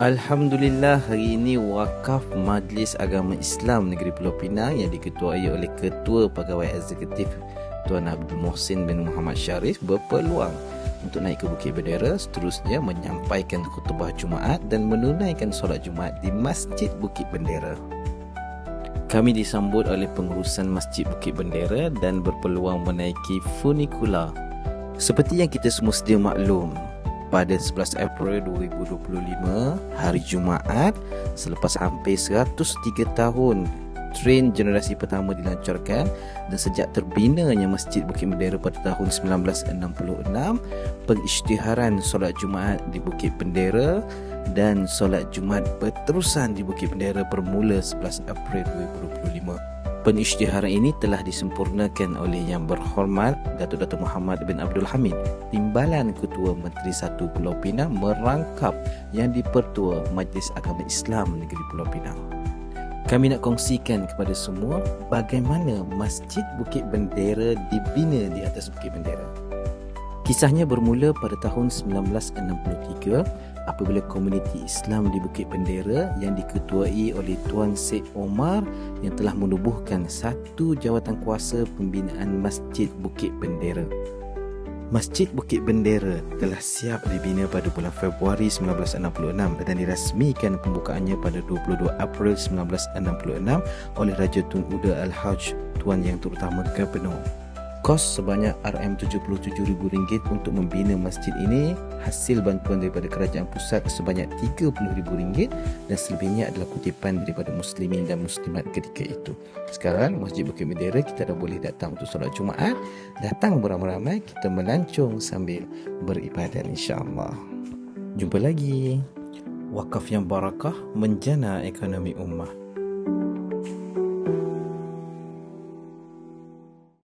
Alhamdulillah, hari ini Wakaf Majlis Agama Islam Negeri Pulau Pinang yang diketuai oleh Ketua Pegawai Eksekutif Tuan Abdul Mohsin bin Muhammad Sharif berpeluang untuk naik ke Bukit Bendera, seterusnya menyampaikan khutbah Jumaat dan menunaikan solat Jumaat di Masjid Bukit Bendera. Kami disambut oleh pengurusan Masjid Bukit Bendera dan berpeluang menaiki funikula. Seperti yang kita semua sedia maklum, pada 11 April 2025, hari Jumaat, selepas hampir 103 tahun train generasi pertama dilancarkan dan sejak terbinanya Masjid Bukit Bendera pada tahun 1966, pengisytiharan solat Jumaat di Bukit Bendera dan solat Jumaat berterusan di Bukit Bendera bermula 11 April 2025. Pengisytiharan ini telah disempurnakan oleh Yang Berhormat Datuk Muhammad bin Abdul Hamid, Timbalan Ketua Menteri 1 Pulau Pinang, merangkap Yang di-Pertua Majlis Agama Islam Negeri Pulau Pinang. Kami nak kongsikan kepada semua bagaimana Masjid Bukit Bendera dibina di atas Bukit Bendera. Kisahnya bermula pada tahun 1963 apabila komuniti Islam di Bukit Bendera yang diketuai oleh Tuan Syed Omar yang telah menubuhkan satu jawatan kuasa pembinaan Masjid Bukit Bendera. Masjid Bukit Bendera telah siap dibina pada bulan Februari 1966 dan dirasmikan pembukaannya pada 22 April 1966 oleh Raja Tun Uda Al-Hajj Tuan Yang Terutama Gubernur. Kos sebanyak RM77,000 untuk membina masjid ini, hasil bantuan daripada kerajaan pusat sebanyak RM30,000 dan selebihnya adalah kutipan daripada muslimin dan muslimat ketika itu. Sekarang Masjid Bukit Bendera kita dah boleh datang untuk solat Jumaat. Datang beramai-ramai, kita melancong sambil beribadat insya-Allah. Jumpa lagi. Wakaf yang barakah menjana ekonomi ummah.